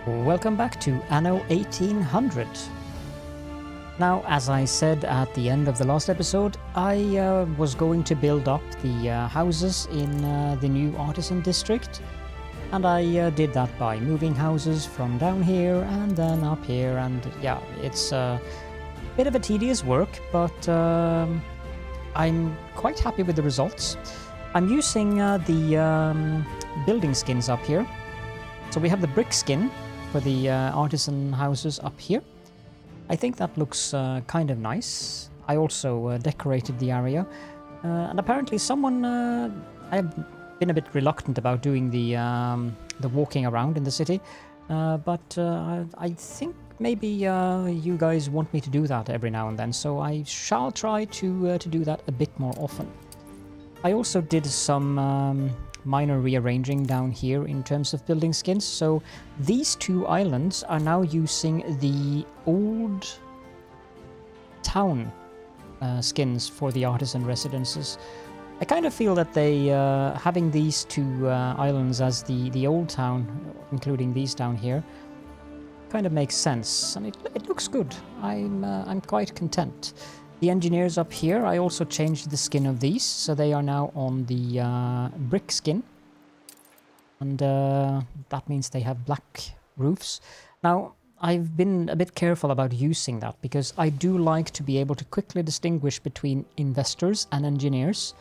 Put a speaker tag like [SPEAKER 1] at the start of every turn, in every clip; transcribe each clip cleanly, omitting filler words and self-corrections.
[SPEAKER 1] Welcome back to Anno 1800. Now, as I said at the end of the last episode, I was going to build up the houses in the new artisan district, and I did that by moving houses from down here and then up here, and yeah, it's a bit of a tedious work, but I'm quite happy with the results. I'm using the building skins up here. So we have the brick skin for the artisan houses up here. I think that looks kind of nice. I also decorated the area, and apparently someone I've been a bit reluctant about doing the walking around in the city, but I think maybe you guys want me to do that every now and then, so I shall try to do that a bit more often. I also did some minor rearranging down here in terms of building skins. So these two islands are now using the old town skins for the artisan residences. I kind of feel that they having these two islands as the old town, including these down here, kind of makes sense, and it looks good. I'm quite content. The engineers up here, I also changed the skin of these, so they are now on the brick skin. And that means they have black roofs. Now, I've been a bit careful about using that, because I do like to be able to quickly distinguish between investors and engineers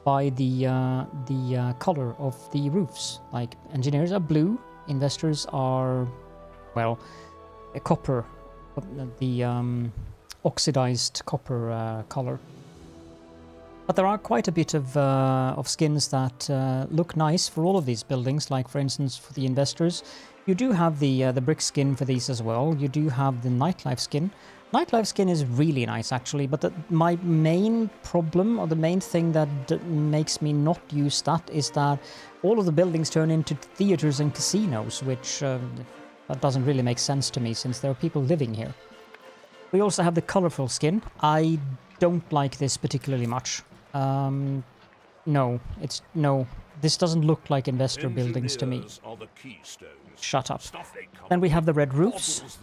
[SPEAKER 1] by the color of the roofs. Like, engineers are blue, investors are, well, a copper, the oxidized copper color. But there are quite a bit of skins that look nice for all of these buildings. Like, for instance, for the investors, you do have the brick skin for these as well. You do have the nightlife skin. Nightlife skin is really nice, actually, but my main problem, or the main thing that makes me not use that, is that all of the buildings turn into theaters and casinos, which that doesn't really make sense to me, since there are people living here. We also have the colorful skin. I don't like this particularly much. No, this doesn't look like investor buildings to me. Shut up. Then we have the red roofs.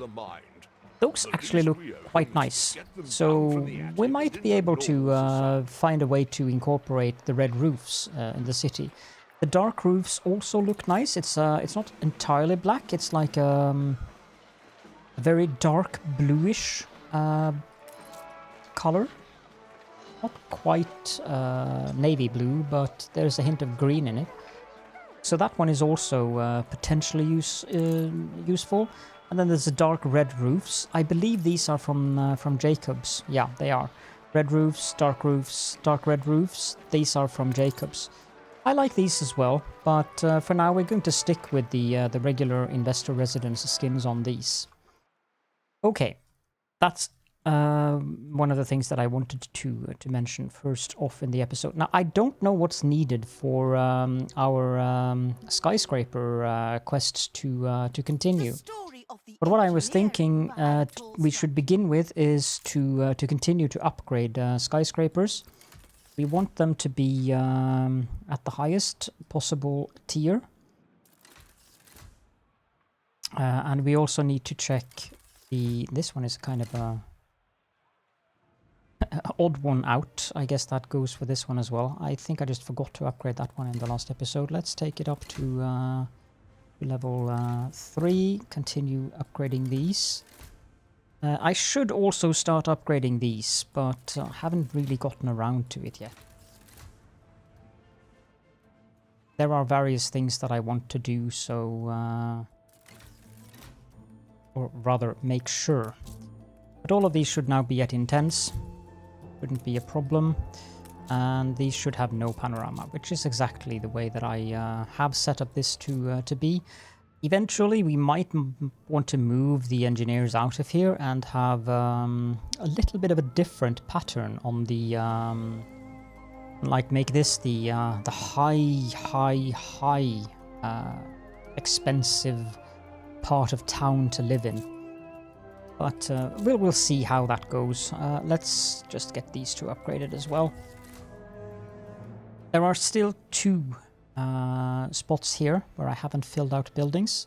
[SPEAKER 1] Those actually look quite nice. So we might be able to find a way to incorporate the red roofs in the city. The dark roofs also look nice. It's not entirely black. It's like a very dark bluish color. Not quite navy blue, but there's a hint of green in it. So that one is also potentially useful. And then there's the dark red roofs. I believe these are from Jacobs. Yeah, they are. Red roofs, dark red roofs. These are from Jacobs. I like these as well, but for now we're going to stick with the regular investor residence skins on these. Okay, that's one of the things that I wanted to mention first off in the episode. Now, I don't know what's needed for our skyscraper quests to continue. But what I was thinking we should begin with is to continue to upgrade skyscrapers. We want them to be at the highest possible tier. And we also need to check this one is kind of a odd one out. I guess that goes for this one as well. I think I just forgot to upgrade that one in the last episode. Let's take it up to level 3. Continue upgrading these. I should also start upgrading these, but I haven't really gotten around to it yet. There are various things that I want to do, so or rather make sure. But all of these should now be at intense. Wouldn't be a problem. And these should have no panorama, which is exactly the way that I have set up this to be. Eventually, we might want to move the engineers out of here and have a little bit of a different pattern on the, like make this the high expensive part of town to live in. But we'll see how that goes. Let's just get these two upgraded as well. There are still 2 spots here where I haven't filled out buildings.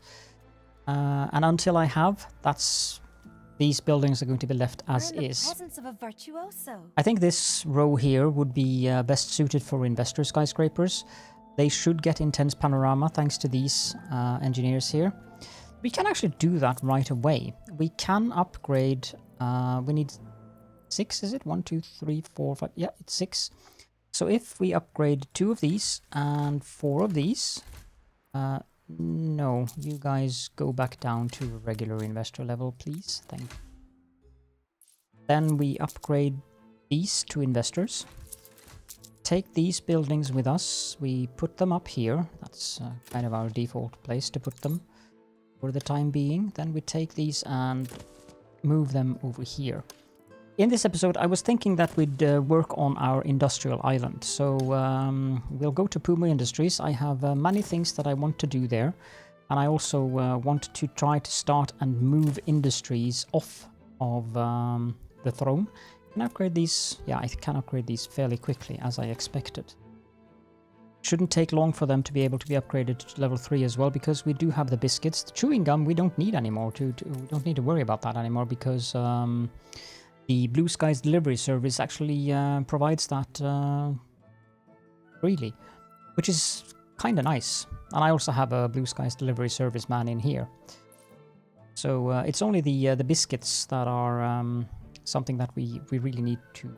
[SPEAKER 1] And until I have, these buildings are going to be left as is.
[SPEAKER 2] Presence of a virtuoso.
[SPEAKER 1] I think this row here would be best suited for investor skyscrapers. They should get intense panorama thanks to these engineers here. We can actually do that right away. We can upgrade. We need 6, is it? 1, 2, 3, 4, 5. Yeah, it's 6. So if we upgrade 2 of these and 4 of these, no, you guys go back down to regular investor level, please. Thank you. Then we upgrade these to investors. Take these buildings with us. We put them up here. That's kind of our default place to put them for the time being. Then we take these and move them over here. In this episode, I was thinking that we'd work on our industrial island. So we'll go to Puma Industries. I have many things that I want to do there. And I also want to try to start and move industries off of the throne. Can I upgrade these? Yeah, I can upgrade these fairly quickly, as I expected. Shouldn't take long for them to be able to be upgraded to level 3 as well, because we do have the biscuits. The chewing gum we don't need anymore. We don't need to worry about that anymore, because the Blue Skies delivery service actually provides that freely, which is kind of nice. And I also have a Blue Skies delivery service man in here. So it's only the biscuits that are something that we really need to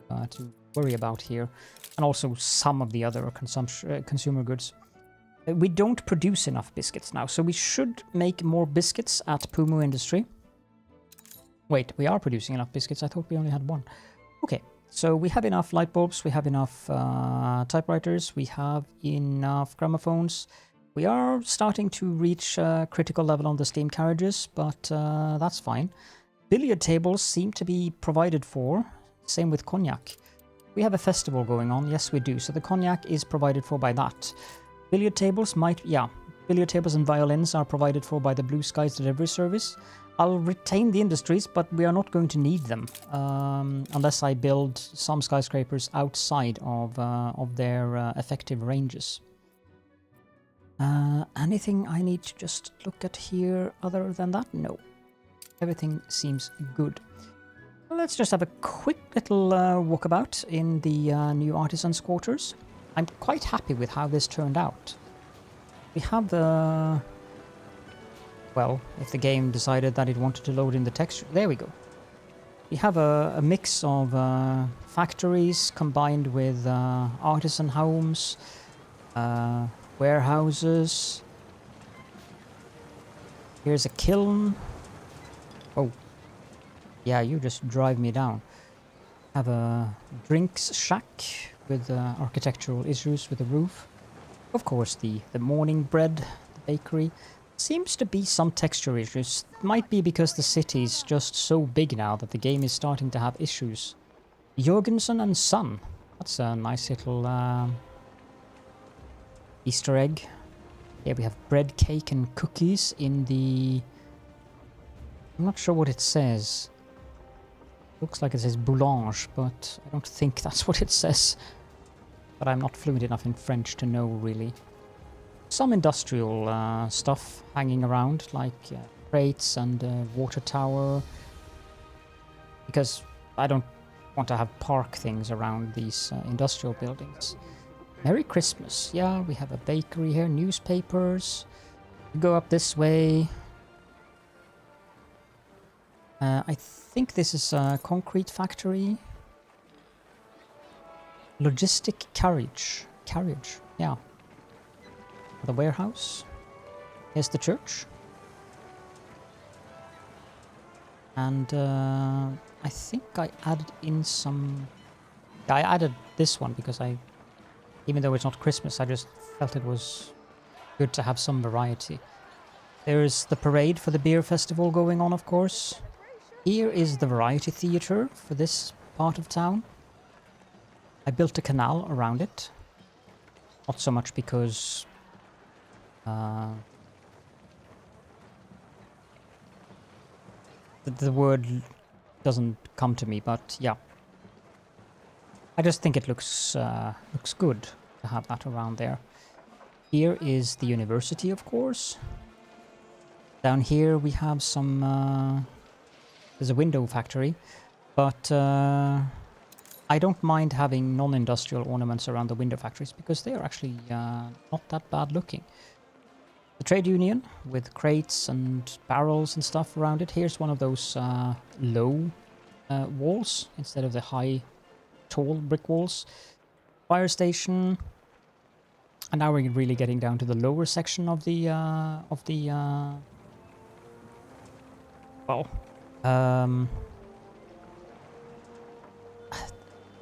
[SPEAKER 1] worry about here, and also some of the other consumer goods. We don't produce enough biscuits now, so we should make more biscuits at Pumu Industry. Wait, we are producing enough biscuits. I thought we only had 1. Okay, so we have enough light bulbs, we have enough typewriters, we have enough gramophones. We are starting to reach critical level on the steam carriages, but that's fine. Billiard tables seem to be provided for. Same with cognac. We have a festival going on. Yes, we do. So the cognac is provided for by that. Billiard tables might... Yeah. Billiard tables and violins are provided for by the Blue Skies delivery service. I'll retain the industries, but we are not going to need them. Unless I build some skyscrapers outside of their effective ranges. Anything I need to just look at here other than that? No. Everything seems good. Let's just have a quick little walkabout in the new artisans' quarters. I'm quite happy with how this turned out. We have the... Well, if the game decided that it wanted to load in the texture... There we go. We have a mix of factories combined with artisan homes, warehouses. Here's a kiln. Oh, yeah, you just drive me down. Have a drinks shack with architectural issues with the roof. Of course, the morning bread, the bakery. Seems to be some texture issues. Might be because the city's just so big now that the game is starting to have issues. Jorgensen and Son. That's a nice little Easter egg. Here we have bread, cake and cookies in the... I'm not sure what it says. Looks like it says boulange, but I don't think that's what it says. But I'm not fluent enough in French to know, really. Some industrial stuff hanging around, like crates and water tower. Because I don't want to have park things around these industrial buildings. Merry Christmas. Yeah, we have a bakery here, newspapers. We go up this way. I think this is a concrete factory. Logistic carriage. Yeah. The warehouse. Here's the church. And I think I added in some... I added this one because even though it's not Christmas, I just felt it was good to have some variety. There's the parade for the beer festival going on, of course. Here is the variety theatre for this part of town. I built a canal around it. Not so much because... the word doesn't come to me, but yeah. I just think it looks good to have that around there. Here is the university, of course. Down here we have some... there's a window factory, but I don't mind having non-industrial ornaments around the window factories because they are actually not that bad looking. The trade union with crates and barrels and stuff around it. Here's one of those low walls instead of the high, tall brick walls. Fire station. And now we're really getting down to the lower section of the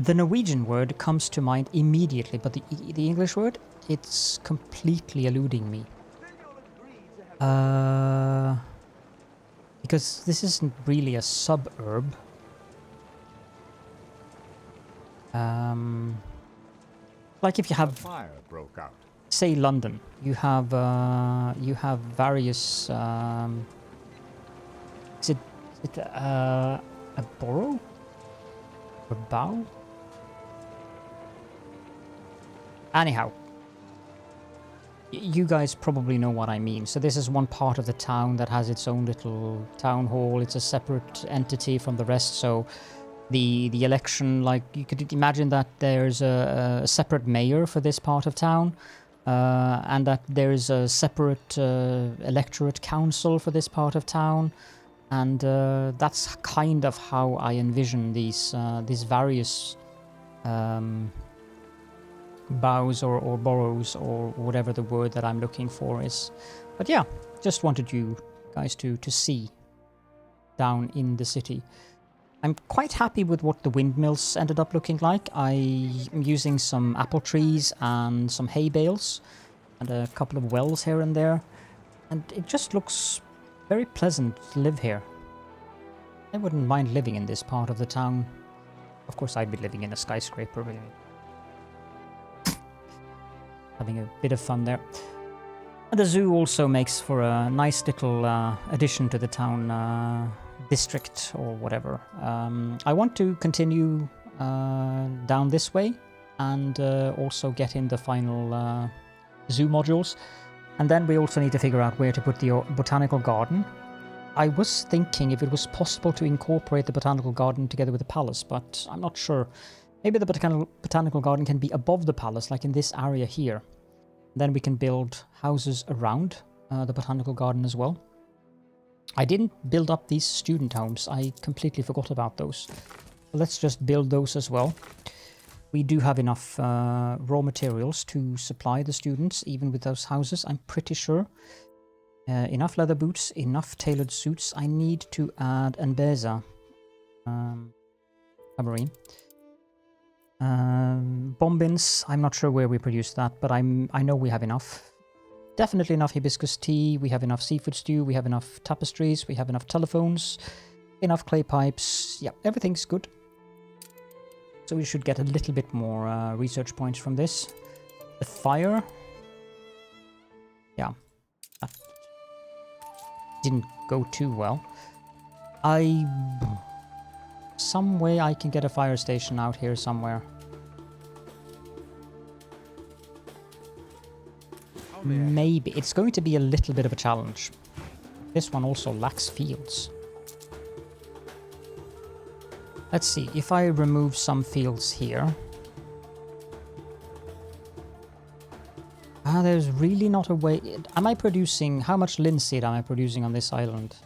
[SPEAKER 1] the Norwegian word comes to mind immediately, but the English word, it's completely eluding me. Because this isn't really a suburb. Like if you have,
[SPEAKER 2] fire broke out.
[SPEAKER 1] Say London, you have various. Is it a borough? A bow? Anyhow, you guys probably know what I mean. So this is one part of the town that has its own little town hall. It's a separate entity from the rest. So the election, like you could imagine that there's a separate mayor for this part of town, and that there's a separate electorate council for this part of town, and that's kind of how I envision these various bows or boroughs or whatever the word that I'm looking for is. But yeah, just wanted you guys to see down in the city. I'm quite happy with what the windmills ended up looking like. I'm using some apple trees and some hay bales and a couple of wells here and there, and it just looks very pleasant to live here. I wouldn't mind living in this part of the town. Of course, I'd be living in a skyscraper, really. Having a bit of fun there. And the zoo also makes for a nice little addition to the town district or whatever. I want to continue down this way and also get in the final zoo modules. And then we also need to figure out where to put the botanical garden. I was thinking if it was possible to incorporate the botanical garden together with the palace, but I'm not sure. Maybe the botanical garden can be above the palace, like in this area here. Then we can build houses around the botanical garden as well. I didn't build up these student homes. I completely forgot about those. Let's just build those as well. We do have enough raw materials to supply the students, even with those houses, I'm pretty sure. Enough leather boots, enough tailored suits. I need to add Anbeza. Submarine. Bombins, I'm not sure where we produce that, but I know we have enough. Definitely enough hibiscus tea, we have enough seafood stew, we have enough tapestries, we have enough telephones, enough clay pipes. Yeah, everything's good. So we should get a little bit more research points from this. The fire. Yeah. That didn't go too well. Some way I can get a fire station out here somewhere. Maybe. It's going to be a little bit of a challenge. This one also lacks fields. Let's see, if I remove some fields here. There's really not a way... Am I producing... How much linseed am I producing on this island?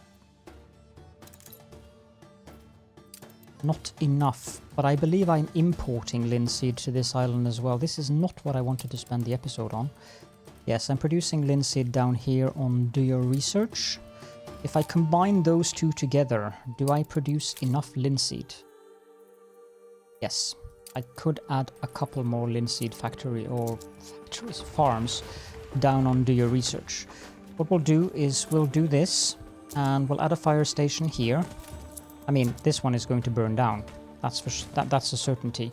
[SPEAKER 1] Not enough, but I believe I'm importing linseed to this island as well. This is not what I wanted to spend the episode on. Yes, I'm producing linseed down here on Do Your Research. If I combine those two together, do I produce enough linseed? Yes, I could add a couple more linseed farms down on Do Your Research. What we'll do is we'll do this, and we'll add a fire station here. I mean, this one is going to burn down. That's a certainty.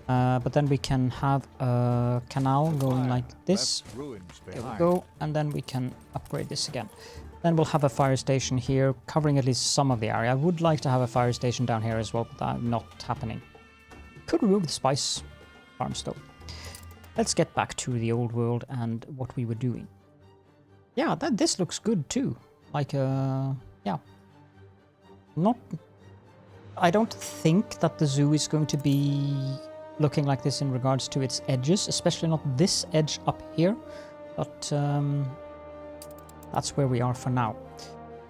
[SPEAKER 1] But then we can have a canal going like this. There we go. And then we can upgrade this again. Then we'll have a fire station here, covering at least some of the area. I would like to have a fire station down here as well, but that's not happening. Could remove the spice farms though. Let's get back to the old world and what we were doing. Yeah, this looks good too. like a... yeah. Not... I don't think that the zoo is going to be looking like this in regards to its edges, especially not this edge up here, but that's where we are for now.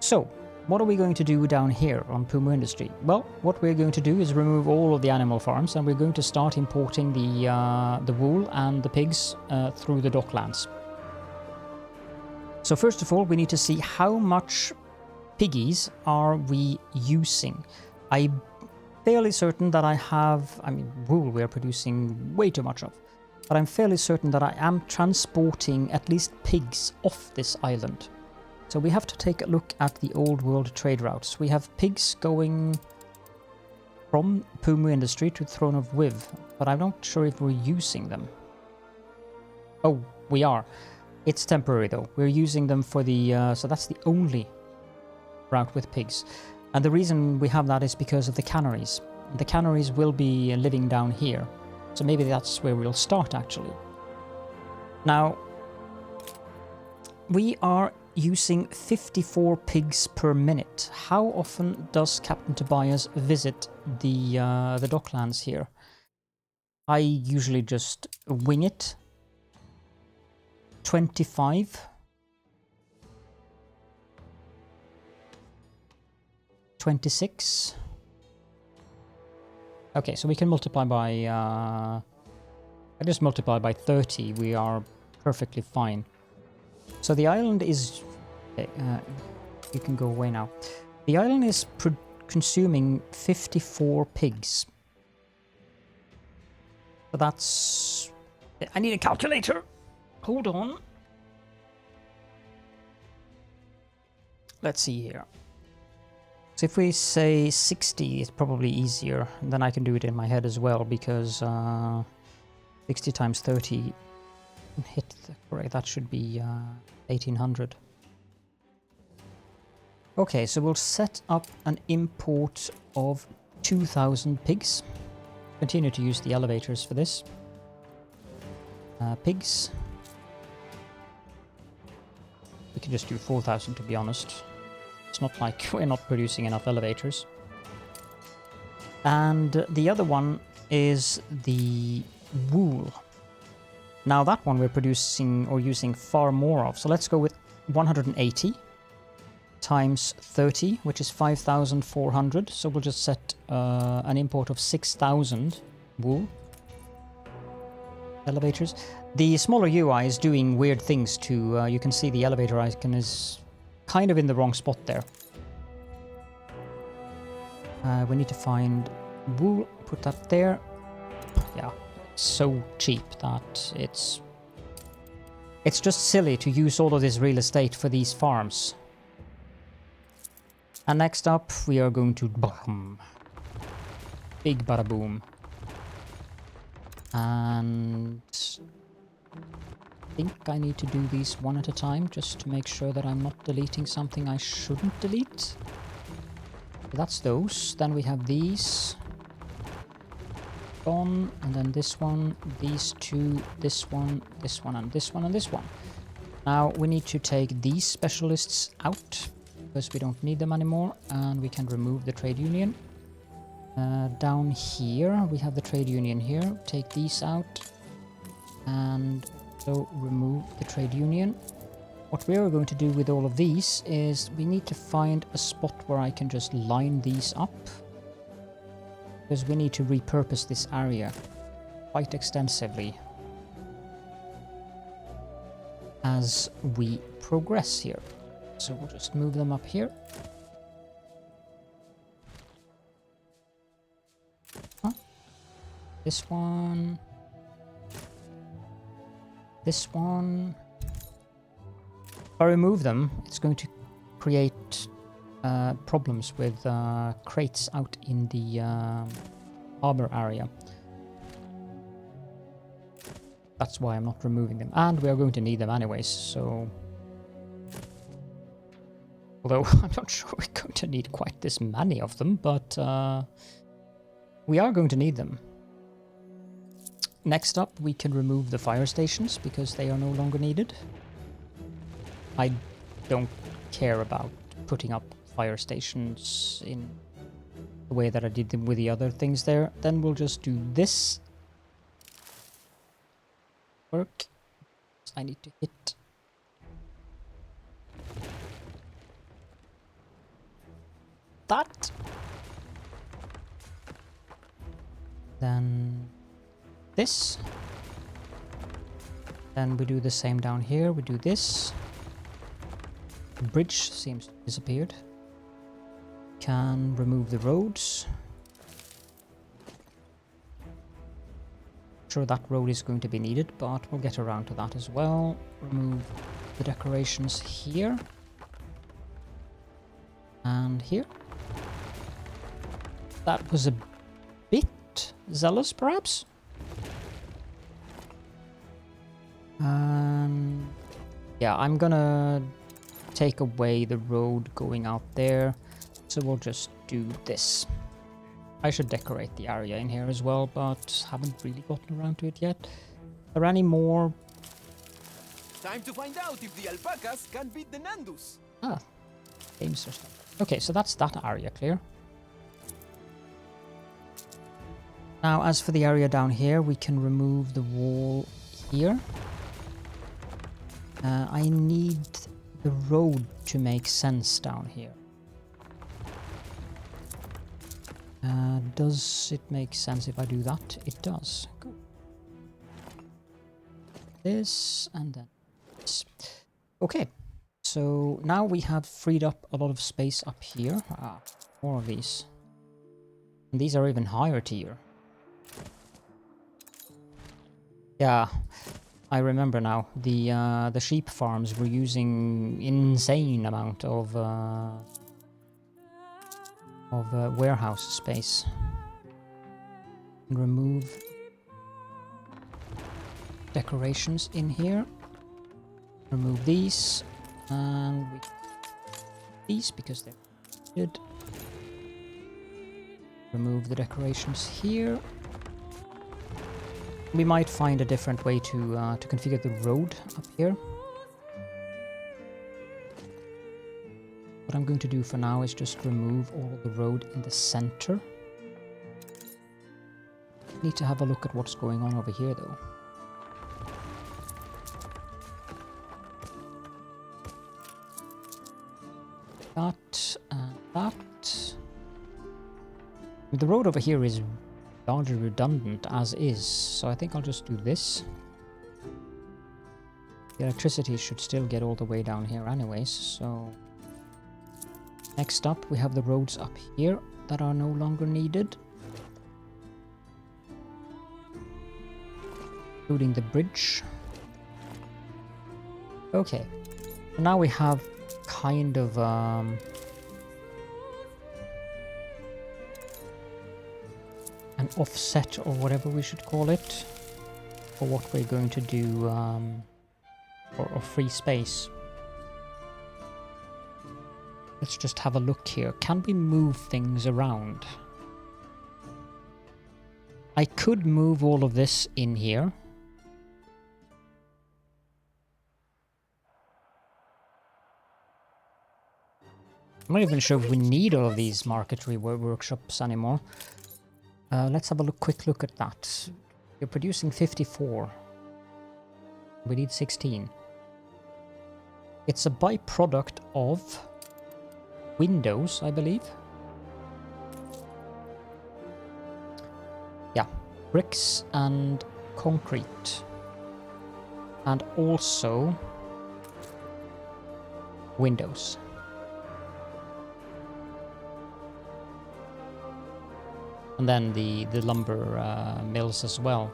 [SPEAKER 1] So, what are we going to do down here on Puma Industry? Well, what we're going to do is remove all of the animal farms, and we're going to start importing the wool and the pigs through the docklands. So first of all, we need to see how much piggies are we using. I'm fairly certain that I have, I mean, wool we are producing way too much of, but I'm fairly certain that I am transporting at least pigs off this island. So we have to take a look at the old world trade routes. We have pigs going from Puma Industry to Throne of Wiv, but I'm not sure if we're using them. Oh, we are. It's temporary though. We're using them for the, so that's the only route with pigs. And the reason we have that is because of the Canaries. The Canaries will be living down here. So maybe that's where we'll start actually. Now, we are using 54 pigs per minute. How often does Captain Tobias visit the docklands here? I usually just wing it. 25. 26. Okay, so we can multiply by... I just multiply by 30. We are perfectly fine. So the island is... you can go away now. The island is consuming 54 pigs. So that's... I need a calculator! Hold on. Let's see here. So if we say 60, it's probably easier. And then I can do it in my head as well, because 60 times 30... hit the correct, that should be 1800. Okay, so we'll set up an import of 2000 pigs. Continue to use the elevators for this. Pigs. We can just do 4000 to be honest. It's not like we're not producing enough elevators. And the other one is the wool. Now that one we're producing or using far more of. So let's go with 180 times 30, which is 5,400. So we'll just set an import of 6,000 wool. Elevators. The smaller UI is doing weird things to, you can see the elevator icon is kind of in the wrong spot there. We need to find wool, put that there. Yeah. So cheap that it's just silly to use all of this real estate for these farms. And next up we are going to boom. Big bada boom. And I think I need to do these one at a time just to make sure that I'm not deleting something I shouldn't delete. That's those. Then we have these. On, and then this one, these two, this one, this one, and this one, and this one. Now we need to take these specialists out because we don't need them anymore, and we can remove the trade union. Down here we have the trade union here. Take these out and so remove the trade union. What we are going to do with all of these is we need to find a spot where I can just line these up, because we need to repurpose this area quite extensively as we progress here. So we'll just move them up here. This one. This one. If I remove them, it's going to create problems with crates out in the harbor area. That's why I'm not removing them. And we are going to need them anyways, so... Although I'm not sure we're going to need quite this many of them, but we are going to need them. Next up, we can remove the fire stations because they are no longer needed. I don't care about putting up fire stations in the way that I did them with the other things there. Then we'll just do this. Work. I need to hit that. Then this. Then we do the same down here. We do this. The bridge seems to have disappeared. Can remove the roads. Sure, that road is going to be needed, but we'll get around to that as well. Remove the decorations here. And here. That was a bit zealous, perhaps? Yeah, I'm gonna take away the road going out there, so we'll just do this. I should decorate the area in here as well, but haven't really gotten around to it yet. Are there any more?
[SPEAKER 2] Time to find out if the alpacas can beat the Nandus.
[SPEAKER 1] Ah, game system. Okay, so that's that area clear. Now, as for the area down here, we can remove the wall here. I need the road to make sense down here. Does it make sense if I do that? It does. Good. This and then this. Okay, so now we have freed up a lot of space up here. Ah, more of these. And these are even higher tier. Yeah, I remember now. The sheep farms were using insane amount of warehouse space. And remove decorations in here. Remove these, and these because they're good. Remove the decorations here. We might find a different way to configure the road up here. What I'm going to do for now is just remove all the road in the center. Need to have a look at what's going on over here though. That and that. The road over here is largely redundant as is, so I think I'll just do this. The electricity should still get all the way down here anyways, so... Next up, we have the roads up here that are no longer needed. Including the bridge. Okay, so now we have kind of an offset or whatever we should call it for what we're going to do or free space. Let's just have a look here. Can we move things around? I could move all of this in here. I'm not even sure if we need all of these market workshops anymore. Let's have a quick look at that. You're producing 54. We need 16. It's a byproduct of windows, I believe. Yeah, bricks and concrete. And also windows. And then the lumber mills as well.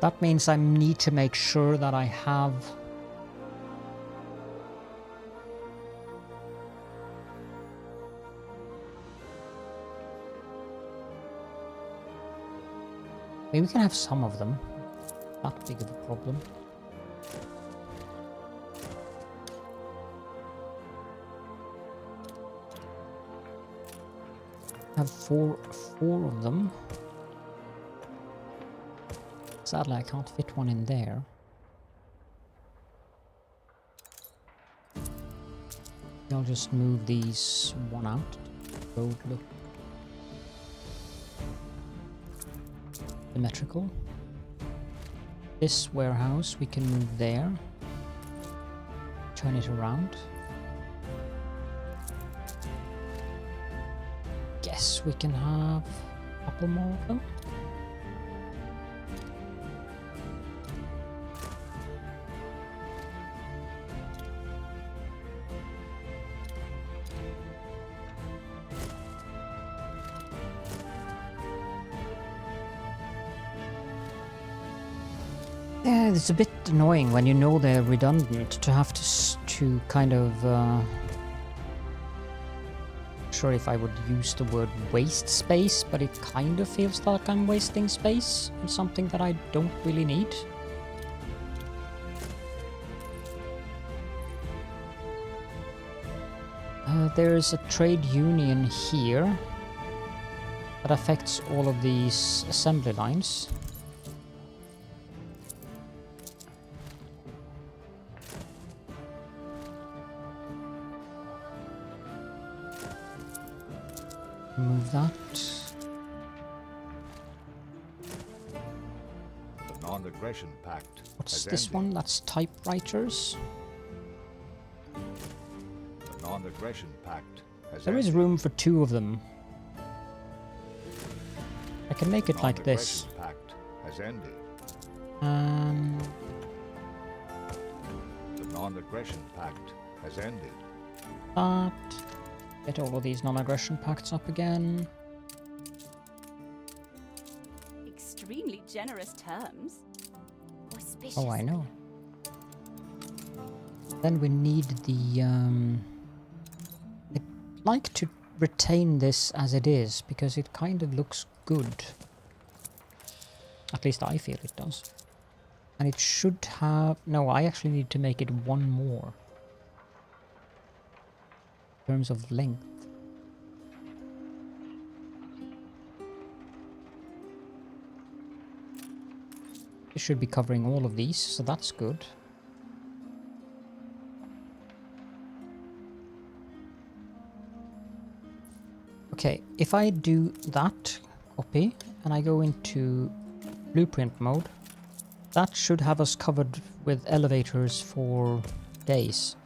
[SPEAKER 1] That means I need to make sure that I have maybe we can have some of them. Not big of a problem. Have four of them. Sadly, I can't fit one in there. I'll just move these one out. Road look symmetrical. This warehouse we can move there. Turn it around. Guess we can have a couple more of them. Yeah, it's a bit annoying when you know they're redundant to have to kind of sure if I would use the word waste space, but it kind of feels like I'm wasting space on something that I don't really need. There's a trade union here that affects all of these assembly lines. Move that.
[SPEAKER 3] The non-aggression pact.
[SPEAKER 1] What's this one? That's typewriters.
[SPEAKER 3] The non-aggression pact has
[SPEAKER 1] There is room for two of them. I can make it like this.
[SPEAKER 3] Pact has ended. The non-aggression pact has ended.
[SPEAKER 1] That. Get all of these non-aggression pacts up again.
[SPEAKER 4] Extremely generous terms. Auspicious.
[SPEAKER 1] Oh, I know. Then we need the I'd like to retain this as it is because it kind of looks good. At least I feel it does. And it should have... No, I actually need to make it one more. In terms of length. It should be covering all of these, so that's good. Okay, if I do that, copy, and I go into blueprint mode, that should have us covered with elevators for days.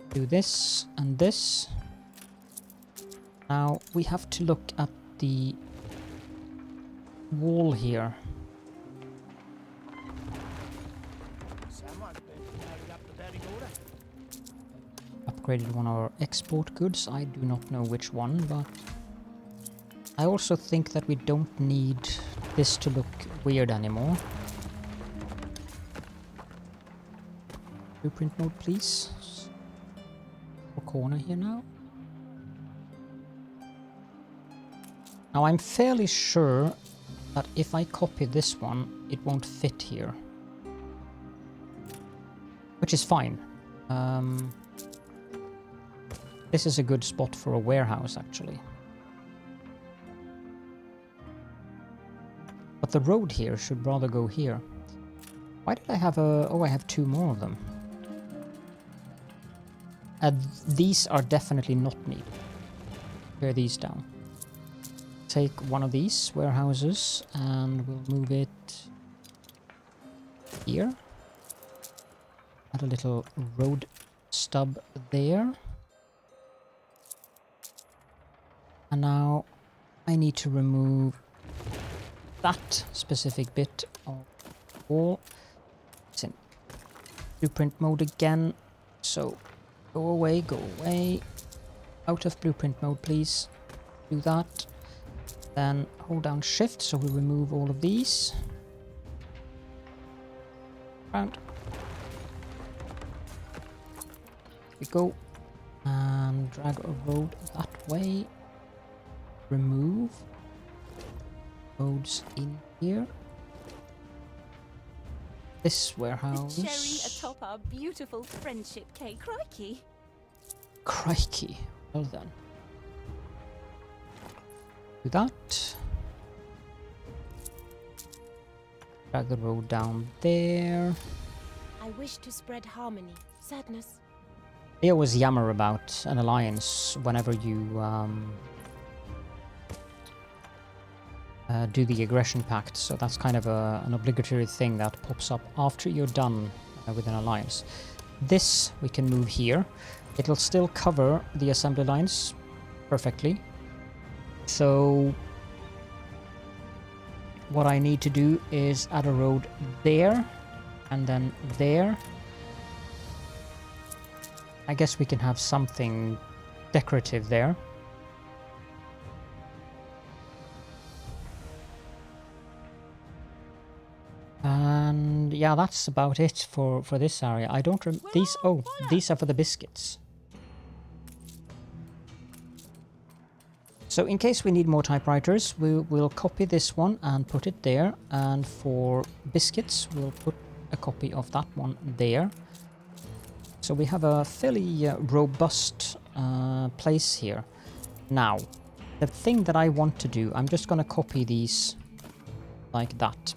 [SPEAKER 1] Do this and this. Now we have to look at the wall here. Upgraded one of our export goods. I do not know which one, but I also think that we don't need this to look weird anymore. Blueprint mode, please. Corner here now. Now I'm fairly sure that if I copy this one, it won't fit here. Which is fine. This is a good spot for a warehouse, actually. But the road here should rather go here. Why did I have a... Oh, I have two more of them. These are definitely not needed. Tear these down. Take one of these warehouses and we'll move it here. Add a little road stub there. And now I need to remove that specific bit of wall. It's in blueprint mode again. So go away, go away. Out of blueprint mode, please. Do that. Then hold down shift so we remove all of these. Round. Here we go. And drag a road that way. Remove roads in here. This warehouse.
[SPEAKER 4] The cherry atop our beautiful friendship cake. Crikey.
[SPEAKER 1] Crikey. Well then. Do that. Drag the road down there.
[SPEAKER 5] I wish to spread harmony, sadness.
[SPEAKER 1] They always yammer about an alliance whenever you do the aggression pact, so that's kind of an obligatory thing that pops up after you're done with an alliance. This we can move here. It'll still cover the assembly lines perfectly. So what I need to do is add a road there and then there. I guess we can have something decorative there. And yeah, that's about it for this area. I don't these these are for the biscuits. So in case we need more typewriters, we'll copy this one and put it there, and for biscuits we'll put a copy of that one there. So we have a fairly robust place here. Now, the thing that I want to do, I'm just going to copy these like that.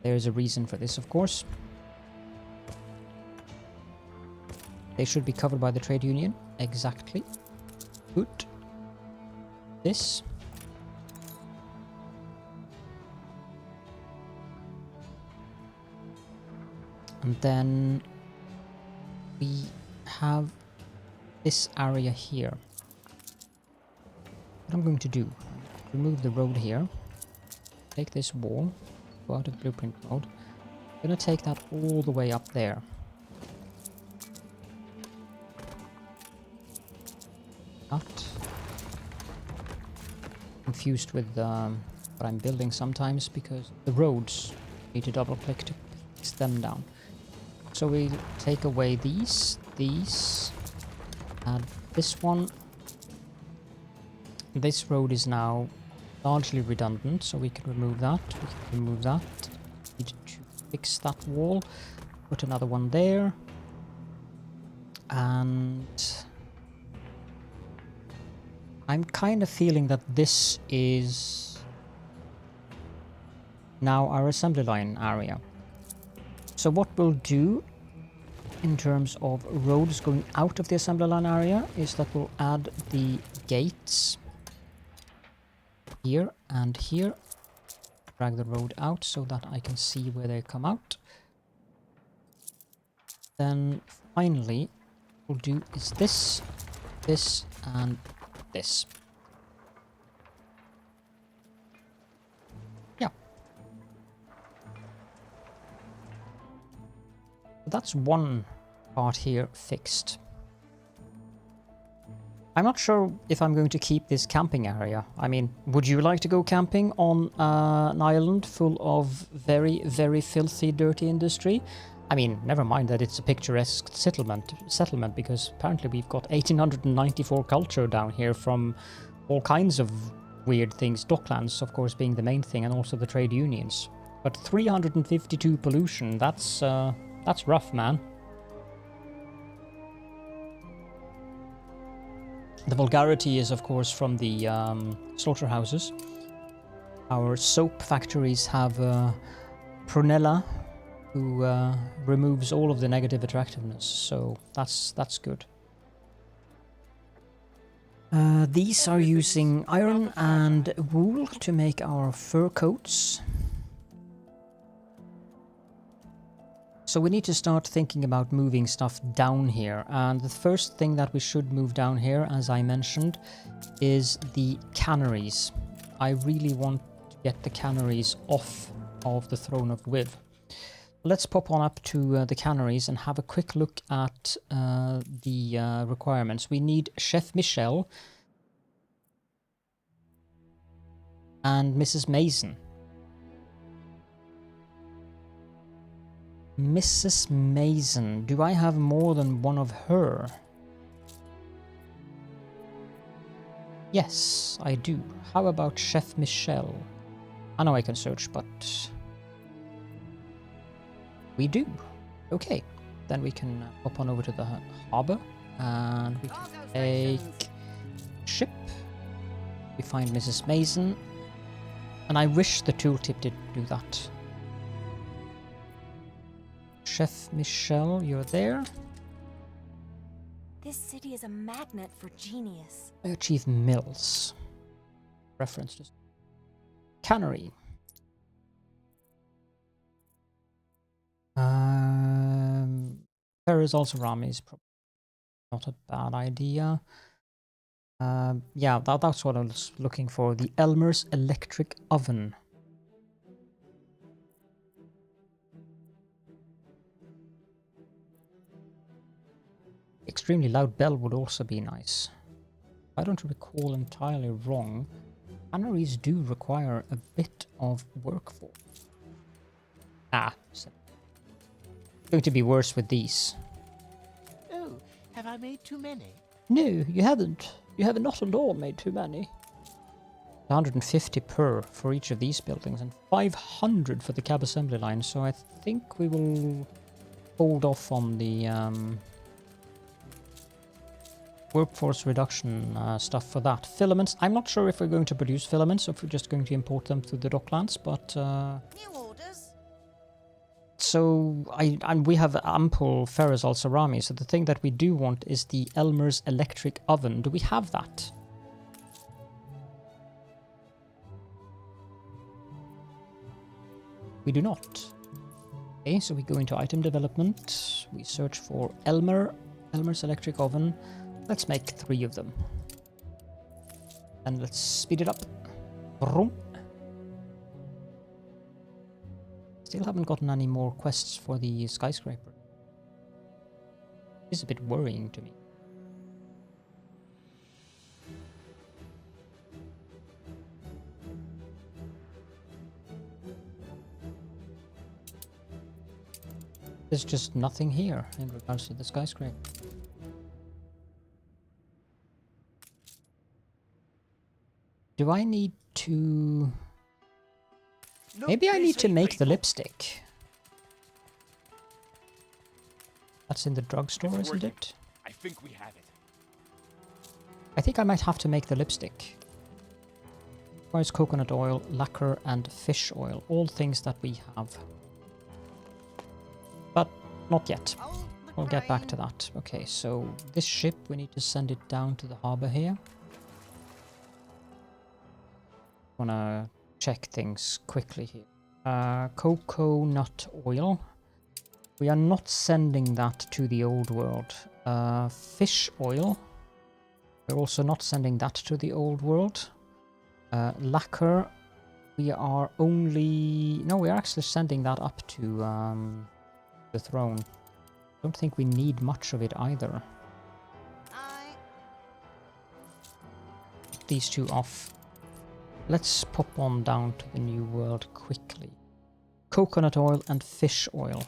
[SPEAKER 1] There's a reason for this, of course. They should be covered by the trade union. Exactly. Good. This. And then we have this area here. What I'm going to do, remove the road here, take this wall, go out of blueprint mode. I'm going to take that all the way up there. Not confused with what I'm building sometimes because the roads need to double click to fix them down. So we'll take away these, add this one. This road is now largely redundant, so we can remove that. We can remove that. Need to fix that wall. Put another one there. And I'm kind of feeling that this is now our assembly line area. So what we'll do in terms of roads going out of the assembly line area is that we'll add the gates here and here. Drag the road out so that I can see where they come out. Then finally what we'll do is this, this and this. Yeah. That's one part here fixed. I'm not sure if I'm going to keep this camping area. I mean, would you like to go camping on an island full of very, very filthy, dirty industry? I mean, never mind that it's a picturesque settlement, because apparently we've got 1894 culture down here from all kinds of weird things. Docklands, of course, being the main thing, and also the trade unions. But 352 pollution, that's rough, man. The vulgarity is, of course, from the slaughterhouses. Our soap factories have Prunella, who removes all of the negative attractiveness, so that's good. These are using iron and wool to make our fur coats. So we need to start thinking about moving stuff down here, and the first thing that we should move down here, as I mentioned, is the canaries. I really want to get the canaries off of the Throne of Wiv. Let's pop on up to the canaries and have a quick look at the requirements. We need Chef Michelle and Mrs. Mason. Mrs. Mason, do I have more than one of her? Yes, I do. How about Chef Michelle? I know I can search, but we do. Okay, then we can hop on over to the harbor and we can take ship We find Mrs. Mason. And I wish the tooltip did do that. Chef Michelle, you're there.
[SPEAKER 4] This city is a magnet for genius.
[SPEAKER 1] I achieve Mills. Reference to Canary. Ferris also Rami is probably not a bad idea. Yeah, that's what I was looking for. The Elmer's electric oven. Extremely loud bell would also be nice. I don't recall entirely wrong. Canaries do require a bit of workforce. It's going to be worse with these.
[SPEAKER 6] Oh, have I made too many?
[SPEAKER 1] No, you haven't. You have not at all made too many. 150 per for each of these buildings and 500 for the cab assembly line, so I think we will hold off on the workforce reduction stuff for that. Filaments, I'm not sure if we're going to produce filaments or if we're just going to import them through the docklands, but
[SPEAKER 6] New orders?
[SPEAKER 1] so we have ample Ferris al Sarami, so the thing that we do want is the Elmer's electric oven. Do we have that? We do not. Okay, so we go into item development, we search for Elmer's electric oven. Let's make 3 of them. And let's speed it up. Vroom. Still haven't gotten any more quests for the skyscraper. It's a bit worrying to me. There's just nothing here in regards to the skyscraper. Do I need to... Maybe I need to make the lipstick. That's in the drugstore, isn't it?
[SPEAKER 2] I think we have it.
[SPEAKER 1] I think I might have to make the lipstick. Requires coconut oil, lacquer, and fish oil. All things that we have. But not yet. We'll get back to that. Okay, so this ship, we need to send it down to the harbor here. Wanna check things quickly here. Coconut oil. We are not sending that to the old world. Fish oil. We're also not sending that to the old world. Lacquer. We are only... No, we are actually sending that up to the throne. Don't think we need much of it either. These two off. Let's pop on down to the new world quickly. Coconut oil and fish oil.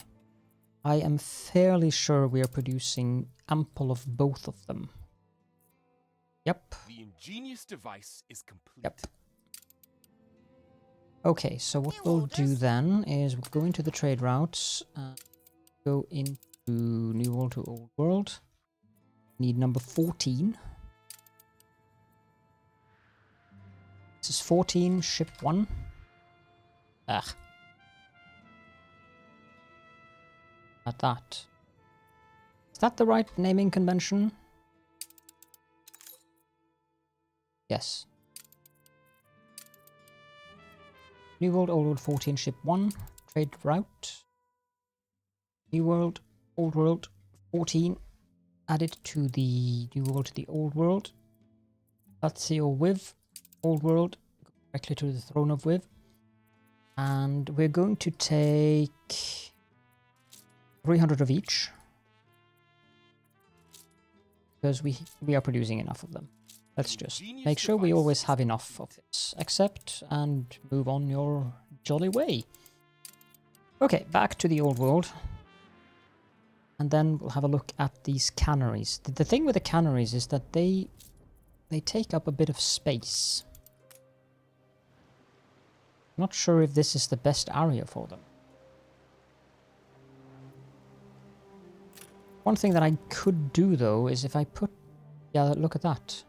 [SPEAKER 1] I am fairly sure we are producing ample of both of them. Yep.
[SPEAKER 2] The ingenious device is complete.
[SPEAKER 1] Yep. Okay, so what we'll do then is we'll go into the trade routes, go into New World to Old World. Need number 14. This is 14, ship 1. At that. Is that the right naming convention? Yes. New World, Old World 14, ship 1. Trade route. New World, Old World 14. Add it to the New World to the Old World. Lazio Viv. Old World, directly to the Throne of Viv. And we're going to take 300 of each. Because we are producing enough of them. Let's just make sure we always have enough of this. Accept and move on your jolly way. Okay, back to the old world. And then we'll have a look at these canaries. The thing with the canaries is that they take up a bit of space. Not sure if this is the best area for them. One thing that I could do though is if I put... Yeah, look at that.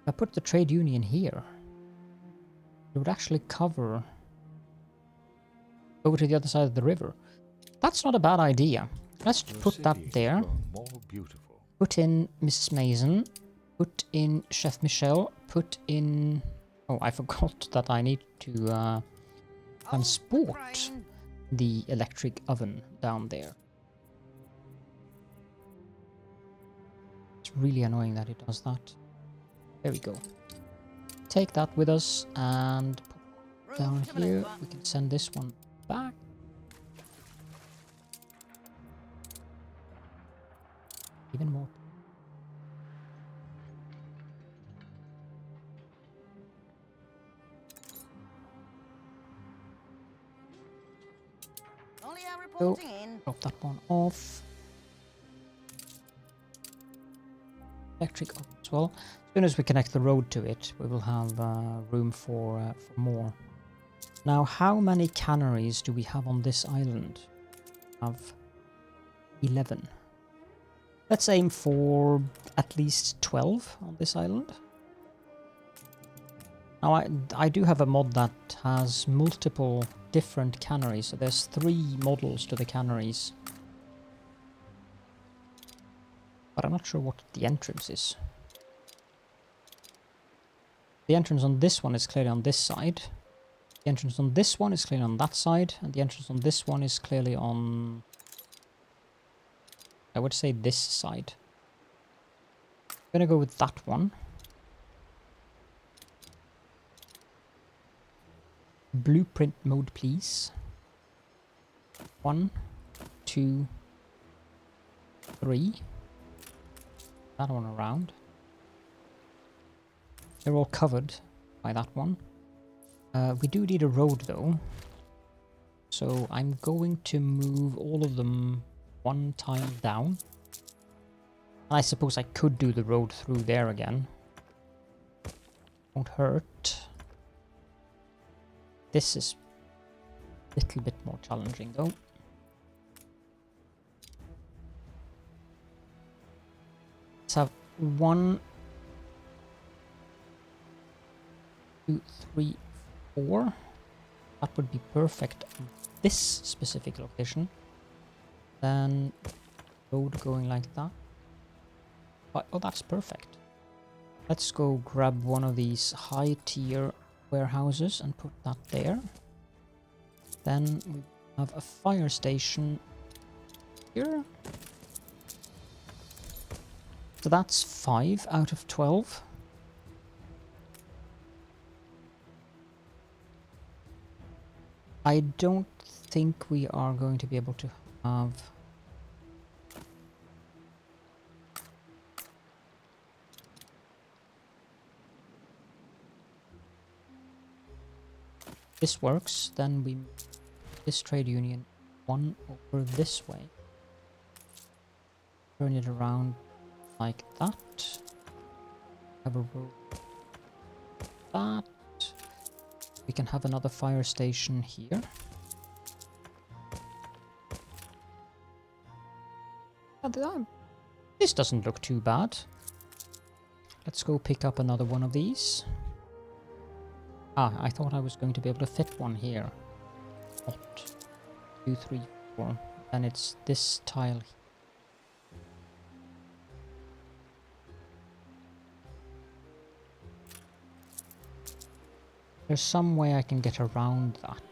[SPEAKER 1] If I put the trade union here, it would actually cover over to the other side of the river. That's not a bad idea. Let's
[SPEAKER 3] Your
[SPEAKER 1] put that
[SPEAKER 3] city has
[SPEAKER 1] there.
[SPEAKER 3] grown more beautiful.
[SPEAKER 1] Put in Mrs. Mason. Put in Chef Michel. Put in... Oh, I forgot that I need to transport the electric oven down there. It's really annoying that it does that. There we go. Take that with us and put it down here. We can send this one back. Even more.
[SPEAKER 6] Only I'm
[SPEAKER 1] Go.
[SPEAKER 6] reporting in.
[SPEAKER 1] Drop that one off. Electric oven as well. As soon as we connect the road to it, we will have room for more. Now, how many canaries do we have on this island? We have 11. Let's aim for at least 12 on this island. Now, I do have a mod that has multiple different canaries, so there's 3 models to the canaries. But I'm not sure what the entrance is. The entrance on this one is clearly on this side. The entrance on this one is clearly on that side. And the entrance on this one is clearly on... I would say this side. I'm gonna go with that one. Blueprint mode, please. 1, 2, 3. That one around. They're all covered by that one. We do need a road though. So I'm going to move all of them 1 tile down. And I suppose I could do the road through there again. Won't hurt. This is a little bit more challenging though. Let's have 1, 2, 3, 4. That would be perfect on this specific location. Then road going like that. Oh, that's perfect. Let's go grab one of these high tier warehouses and put that there. Then we have a fire station here. So that's 5 out of 12. I don't think we are going to be able to have... This works, then we move this trade union 1 over this way. Turn it around like that. Have a road like that. We can have another fire station here. This doesn't look too bad. Let's go pick up another one of these. Ah, I thought I was going to be able to fit one here. Not 2, 3, 4. Then it's this tile. There's some way I can get around that.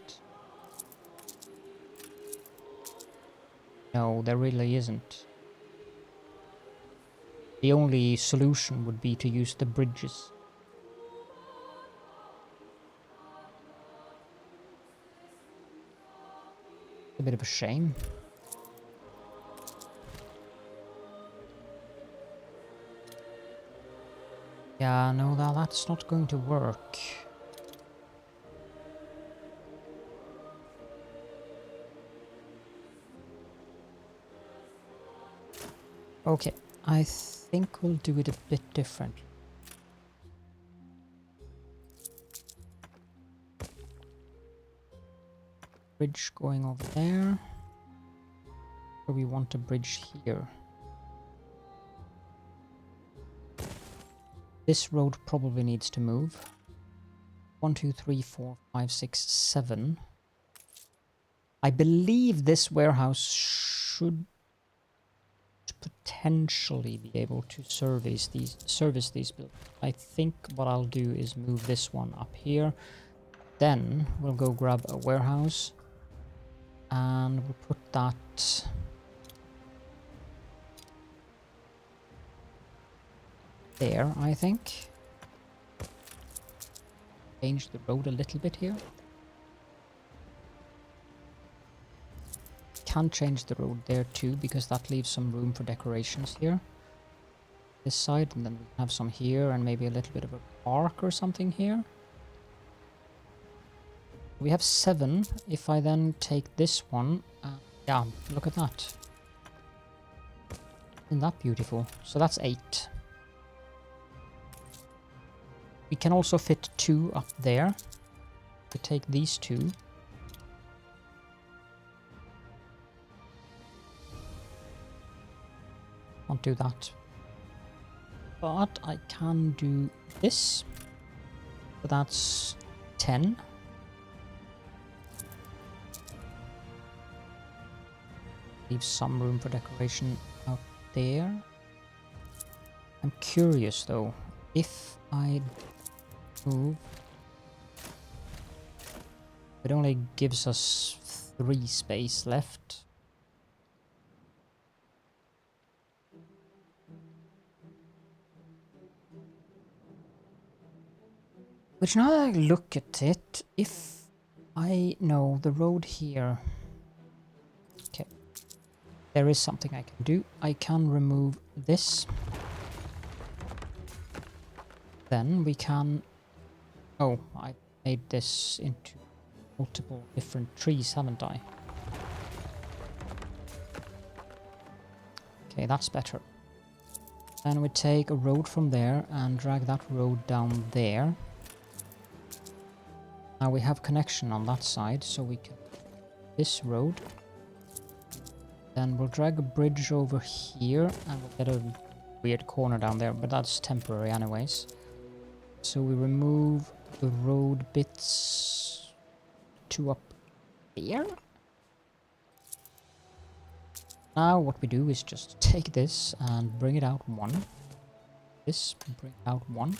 [SPEAKER 1] No, there really isn't. The only solution would be to use the bridges. A bit of a shame. Yeah, no, that's not going to work. Okay, I think we'll do it a bit different. Bridge going over there. Or we want a bridge here. This road probably needs to move. 1, 2, 3, 4, 5, 6, 7. I believe this warehouse should potentially be able to service these buildings. I think what I'll do is move this one up here. Then we'll go grab a warehouse and we'll put that there, I think. Change the road a little bit here. Can change the road there too, because that leaves some room for decorations here. This side, and then we have some here, and maybe a little bit of a park or something here. We have 7. If I then take this one, yeah, look at that. Isn't that beautiful? So that's 8. We can also fit 2 up there. We take these 2. Can't do that. But I can do this. So that's 10. Leave some room for decoration out there. I'm curious though, if I move, it only gives us 3 space left. Which now that I look at it, if I know the road here, okay, there is something I can do. I can remove this. Then we can, oh, I made this into multiple different trees, haven't I? Okay, that's better. Then we take a road from there and drag that road down there. Now we have connection on that side, so we can this road. Then we'll drag a bridge over here and we'll get a weird corner down there, but that's temporary anyways. So we remove the road bits to up here. Now what we do is just take this and bring it out 1. This, bring it out 1.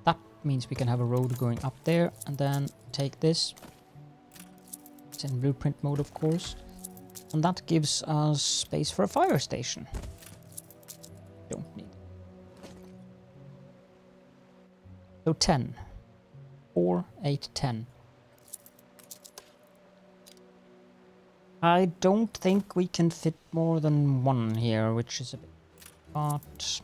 [SPEAKER 1] That means we can have a road going up there, and then take this. It's in blueprint mode, of course. And that gives us space for a fire station. Don't need it. So 10. 4, 8, 10. I don't think we can fit more than 1 here, which is a bit... But...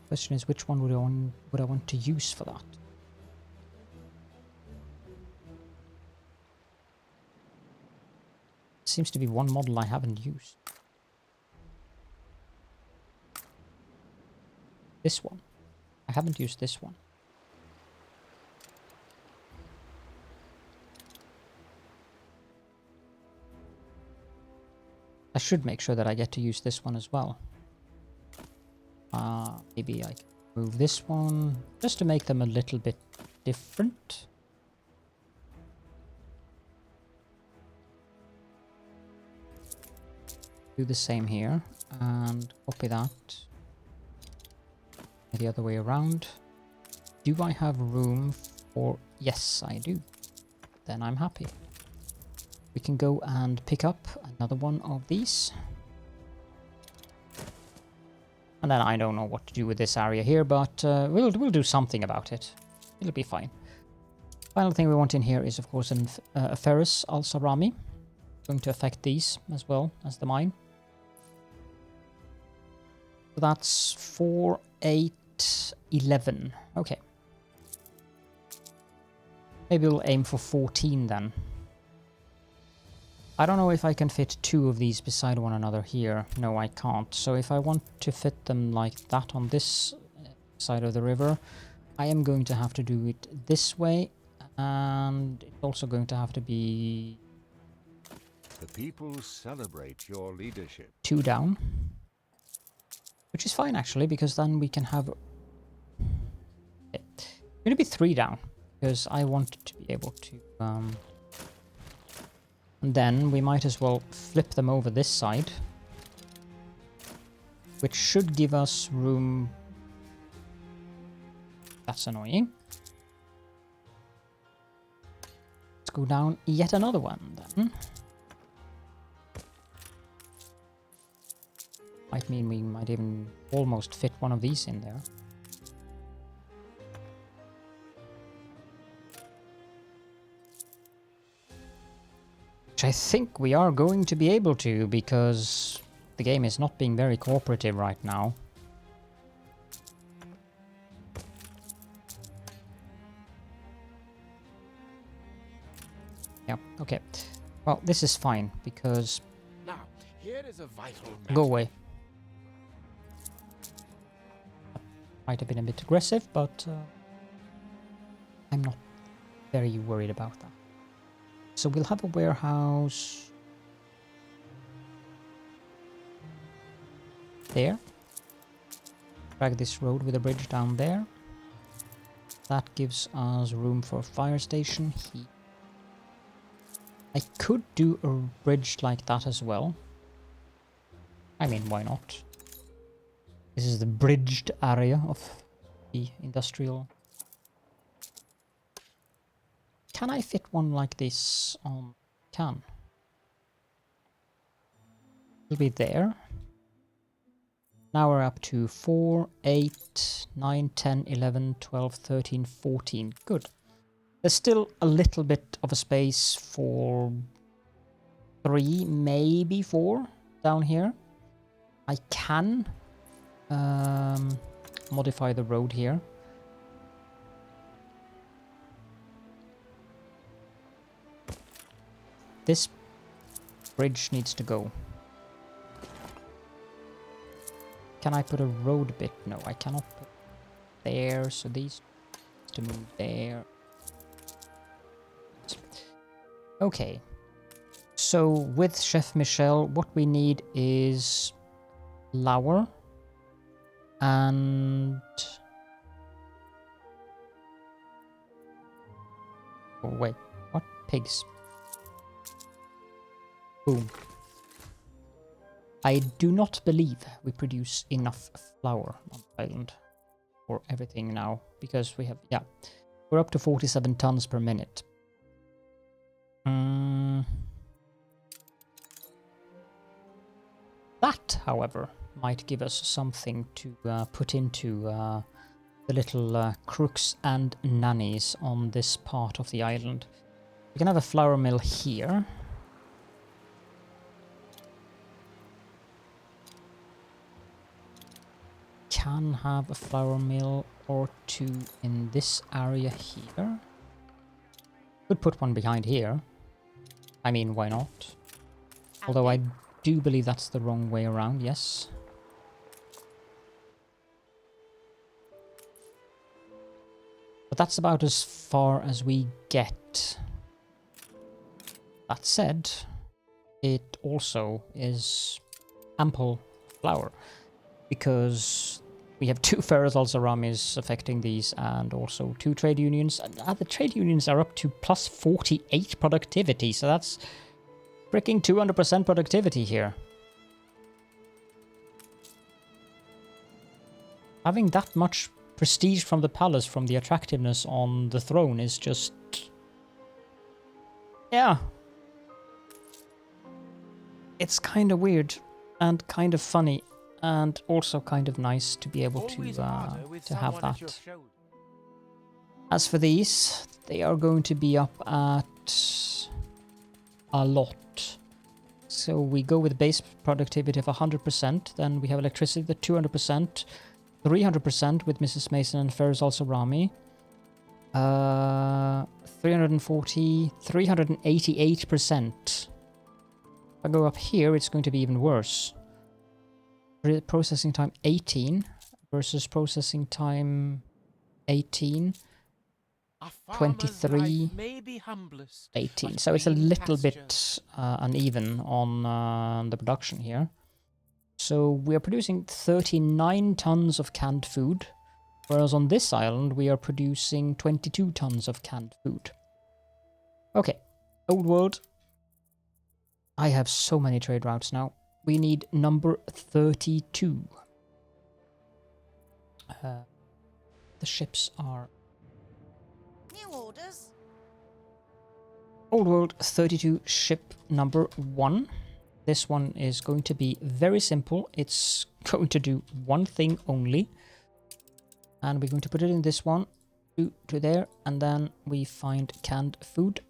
[SPEAKER 1] Question is, which one would I want to use for that? Seems to be one model I haven't used. This one. I haven't used this one. I should make sure that I get to use this one as well. Maybe I can move this one just to make them a little bit different. Do the same here and copy that the other way around. Do I have room for... Yes, I do. Then I'm happy. We can go and pick up another one of these. And then I don't know what to do with this area here, but we'll do something about it. It'll be fine. Final thing we want in here is, of course, a Ferris Al-Sarami. Going to affect these as well as the mine. So that's 4, 8, 11. Okay. Maybe we'll aim for 14 then. I don't know if I can fit 2 of these beside one another here. No, I can't. So if I want to fit them like that on this side of the river, I am going to have to do it this way. And it's also going to have to be...
[SPEAKER 3] The people celebrate your leadership.
[SPEAKER 1] 2 down. Which is fine actually, because then we can have... It's going to be 3 down, because I want to be able to... And then we might as well flip them over this side, which should give us room. That's annoying. Let's go down yet another one then. Might mean we might even almost fit one of these in there. Which I think we are going to be able to, because the game is not being very cooperative right now. Yeah, okay. Well, this is fine, because...
[SPEAKER 2] Now, here is a vital
[SPEAKER 1] Go away. Might have been a bit aggressive, but I'm not very worried about that. So we'll have a warehouse there. Drag this road with a bridge down there. That gives us room for a fire station here. I could do a bridge like that as well. I mean, why not? This is the bridged area of the industrial. Can I fit one like this on? Can. It'll be there. Now we're up to 4, 8, 9, 10, 11, 12, 13, 14. Good. There's still a little bit of a space for 3, maybe 4 down here. I can modify the road here. This bridge needs to go. Can I put a road bit? No, I cannot put there, so these to move there. Okay. So with Chef Michel, what we need is flour and... Oh, wait. What? Pigs. Boom. I do not believe we produce enough flour on the island for everything now, because we have, yeah, we're up to 47 tons per minute. That, however, might give us something to put into the little crooks and nannies on this part of the island. We can have a flour mill here. Can have a flour mill or 2 in this area here. Could put one behind here. I mean, why not? Although I do believe that's the wrong way around, yes. But that's about as far as we get. That said, it also is ample flour, because we have 2 Ferozal Zaramis affecting these, and also 2 trade unions. And the trade unions are up to plus 48 productivity, so that's freaking 200% productivity here. Having that much prestige from the palace, from the attractiveness on the throne, is just... yeah. It's kind of weird, and kind of funny. And also kind of nice to be able to have that. As for these, they are going to be up at a lot. So we go with base productivity of 100%, then we have electricity at 200%, 300% with Mrs. Mason and Ferozal Zarami, 340, 388%. If I go up here, it's going to be even worse. Processing time 18 versus processing time 18, 23, 18. So it's a little bit uneven on the production here. So we are producing 39 tons of canned food, whereas on this island we are producing 22 tons of canned food. Okay, old world. I have so many trade routes now. We need number 32. The ships are...
[SPEAKER 6] New orders?
[SPEAKER 1] Old world 32 ship number 1. This one is going to be very simple. It's going to do one thing only. And we're going to put it in this one, to there, and then we find canned food.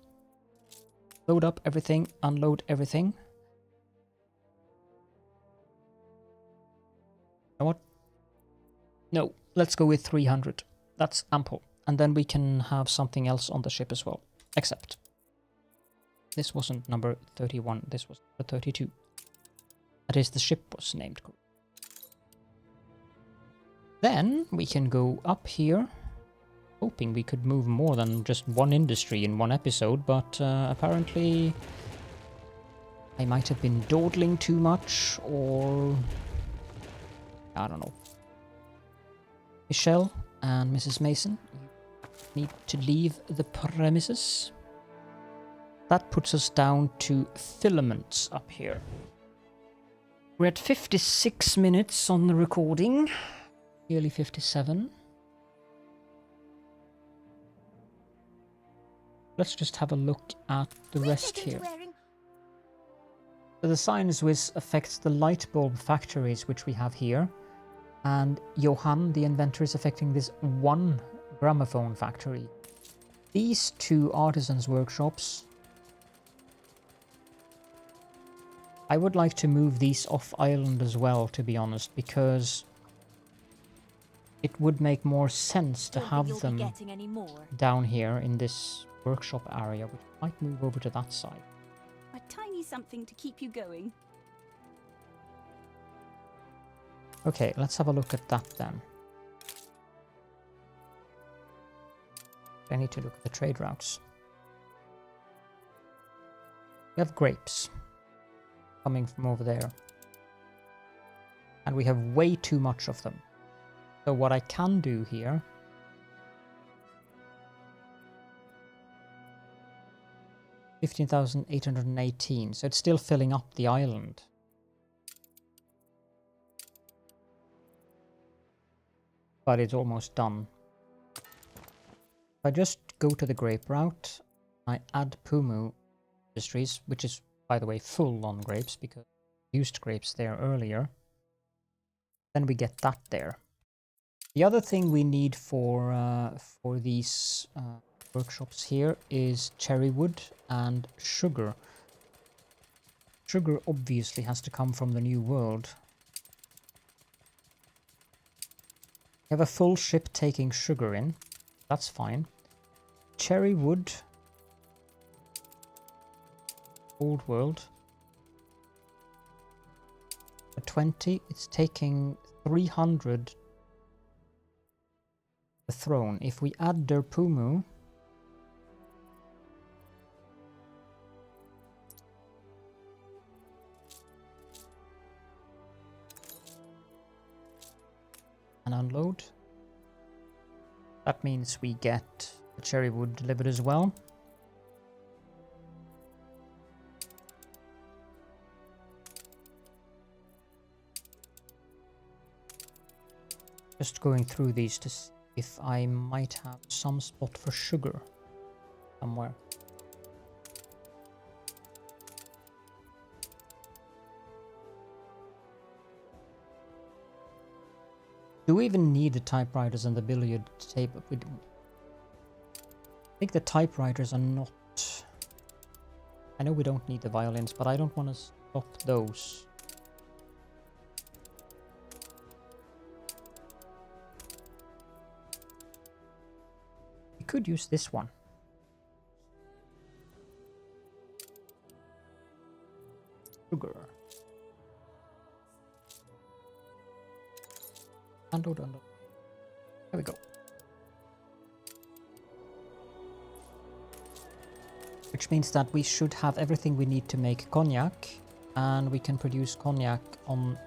[SPEAKER 1] Load up everything, unload everything. You know what? No, let's go with 300. That's ample. And then we can have something else on the ship as well. Except this wasn't number 31, this was number 32. That is, the ship was named correctly. Then we can go up here, hoping we could move more than just one industry in one episode, but apparently I might have been dawdling too much, or I don't know. Michelle and Mrs. Mason, you need to leave the premises. That puts us down to filaments up here. We're at 56 minutes on the recording. Nearly 57. Let's just have a look at the rest here. So the Science Wiz affects the light bulb factories which we have here. And Johan, the inventor, is affecting this one gramophone factory. These two artisans' workshops, I would like to move these off island as well, to be honest, because it would make more sense to have them down here in this workshop area, which might move over to that side.
[SPEAKER 7] A tiny something to keep you going.
[SPEAKER 1] Okay, let's have a look at that then. I need to look at the trade routes. We have grapes coming from over there. And we have way too much of them. So what I can do here $15,818, so it's still filling up the island. But it's almost done. If I just go to the grape route, I add Pumu Industries, which is, by the way, full on grapes because I used grapes there earlier. Then we get that there. The other thing we need for these workshops here is cherry wood and sugar. Sugar obviously has to come from the New World. We have a full ship taking sugar in. That's fine. Cherry wood. Old World. For 20, it's taking 300. The throne. If we add Der Pumu, and unload, that means we get the cherry wood delivered as well. Just going through these to see if I might have some spot for sugar somewhere. Do we even need the typewriters and the billiard table? I think the typewriters are not... I know we don't need the violins, but I don't want to stop those. We could use this one. Sugar. Unload. There we go. Which means that we should have everything we need to make cognac, and we can produce cognac on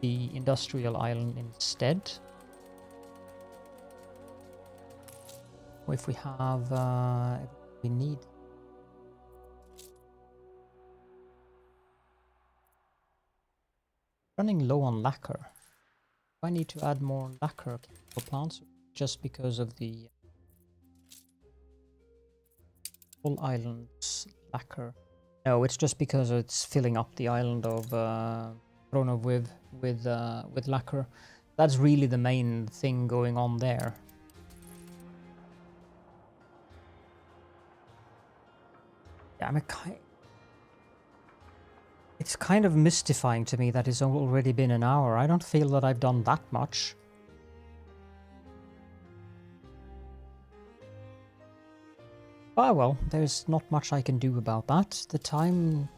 [SPEAKER 1] the industrial island instead. Or if we have, we need. Running low on lacquer. Do I need to add more lacquer for plants just because of the whole island's lacquer? No, it's just because it's filling up the island of Throne with lacquer. That's really the main thing going on there. Yeah, it's kind of mystifying to me that it's already been an hour. I don't feel that I've done that much. Ah well, there's not much I can do about that. The time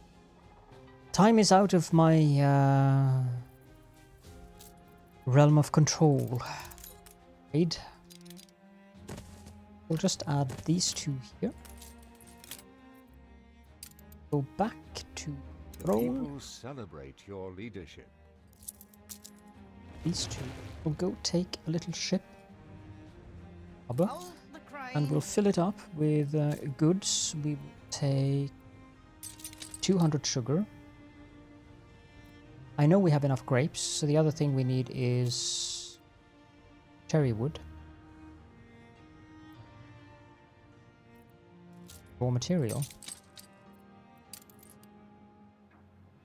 [SPEAKER 1] is out of my realm of control. Right. We'll just add these two here. Go back to throne.
[SPEAKER 3] People celebrate your leadership.
[SPEAKER 1] These two. We'll go take a little ship. Harbor.
[SPEAKER 6] Hold the crane.
[SPEAKER 1] And we'll fill it up with goods. We will take 200 sugar. I know we have enough grapes, so the other thing we need is cherry wood. Raw material.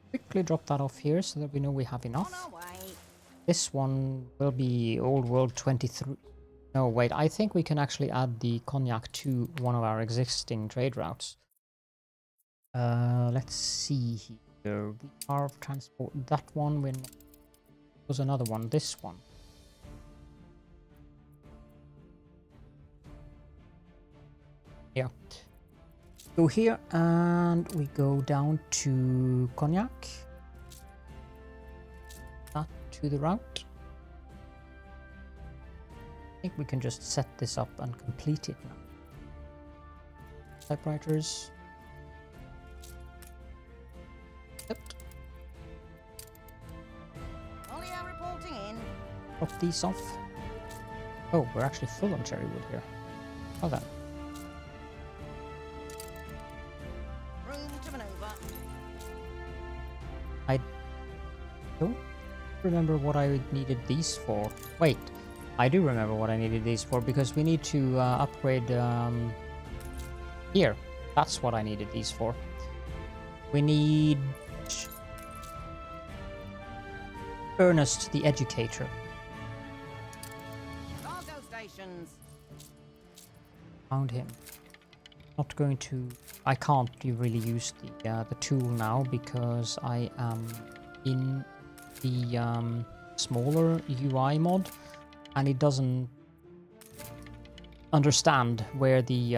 [SPEAKER 1] Quickly drop that off here so that we know we have enough.
[SPEAKER 6] On our way.
[SPEAKER 1] This one will be Old World 23. No, wait, I think we can actually add the cognac to one of our existing trade routes. Let's see here. We are transport that one. When was another one? This one. Yeah. Go here and we go down to cognac. That to the route. I think we can just set this up and complete it now. Typewriters. Yep.
[SPEAKER 6] Ollie are reporting in.
[SPEAKER 1] Drop these off. Oh, we're actually full on cherry wood here. Oh, then.
[SPEAKER 6] Room to maneuver.
[SPEAKER 1] I don't remember what I needed these for. Wait, I do remember what I needed these for because we need to upgrade here. That's what I needed these for. We need Ernest the Educator.
[SPEAKER 6] Cargo stations.
[SPEAKER 1] Found him. Not going to. I can't really use the tool now because I am in the smaller UI mod, and it doesn't understand where the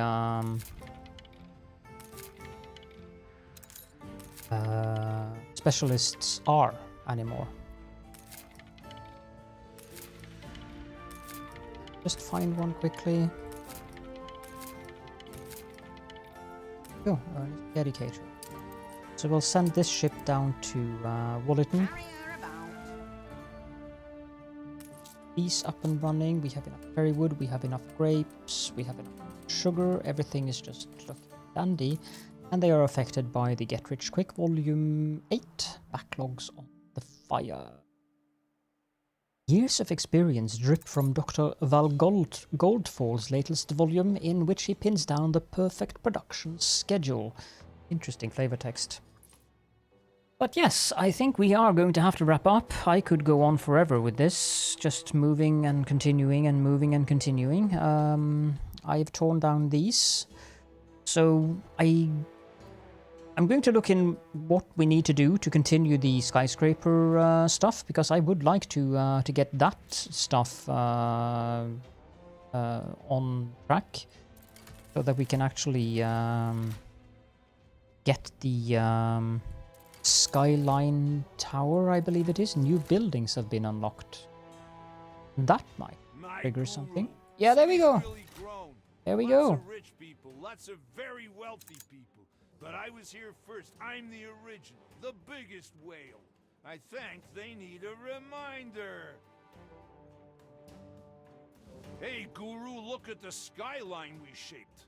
[SPEAKER 1] specialists are anymore. Just find one quickly. Oh, Dedicator. So we'll send this ship down to Wallerton.
[SPEAKER 6] Carrier about.
[SPEAKER 1] These up and running. We have enough cherry wood, we have enough grapes, we have enough sugar. Everything is just looking dandy. And they are affected by the Get Rich Quick Volume 8 Backlogs on the Fire. Years of experience drip from Dr. Val Goldfall's latest volume, in which he pins down the perfect production schedule. Interesting flavor text. But yes, I think we are going to have to wrap up. I could go on forever with this, just moving and continuing and moving and continuing. I've torn down these. So I'm going to look in what we need to do to continue the skyscraper stuff, because I would like to get that stuff on track, so that we can actually get the Skyline Tower, I believe it is. New buildings have been unlocked. That might trigger something. Yeah, there we go. There we go.
[SPEAKER 8] Lots of rich people, lots of very wealthy people. But I was here first. I'm the original, the biggest whale. I think they need a reminder. Hey, Guru, look at the skyline we shaped.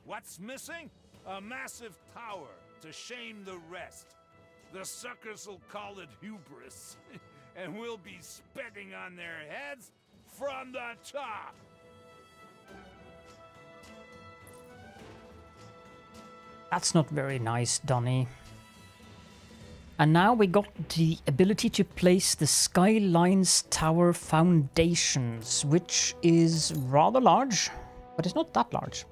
[SPEAKER 8] What's missing? A massive tower to shame the rest. The suckers will call it hubris, and we'll be spitting on their heads from the top.
[SPEAKER 1] That's not very nice, Donny. And now we got the ability to place the Skyline's Tower foundations, which is rather large, but it's not that large.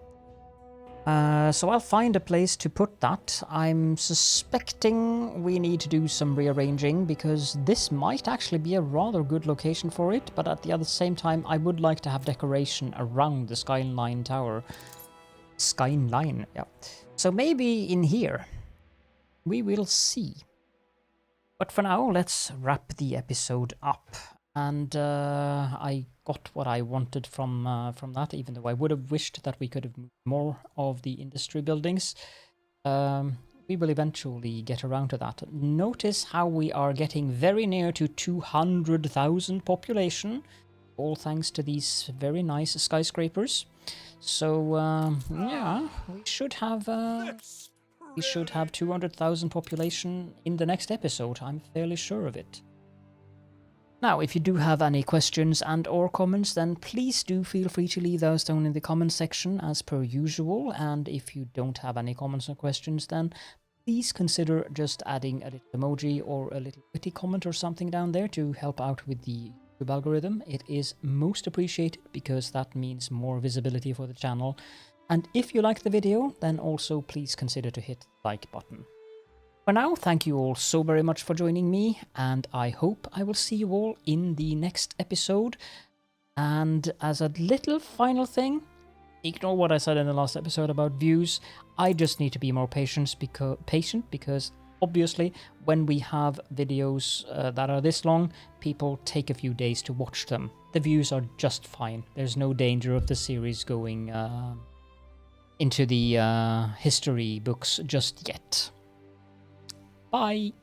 [SPEAKER 1] So I'll find a place to put that. I'm suspecting we need to do some rearranging, because this might actually be a rather good location for it, but at the other same time I would like to have decoration around the Skyline Tower. Skyline, yeah. So maybe in here. We will see. But for now, let's wrap the episode up. And I got what I wanted from that, even though I would have wished that we could have moved more of the industry buildings. We will eventually get around to that. Notice how we are getting very near to 200,000 population, all thanks to these very nice skyscrapers. So yeah, we should have 200,000 population in the next episode. I'm fairly sure of it. Now, if you do have any questions and or comments, then please do feel free to leave those down in the comment section as per usual. And if you don't have any comments or questions, then please consider just adding a little emoji or a little witty comment or something down there to help out with the YouTube algorithm. It is most appreciated because that means more visibility for the channel. And if you like the video, then also please consider to hit the like button. For now, thank you all so very much for joining me, and I hope I will see you all in the next episode. And as a little final thing, ignore what I said in the last episode about views. I just need to be more patient because obviously when we have videos that are this long, people take a few days to watch them. The views are just fine. There's no danger of the series going into the history books just yet. Bye!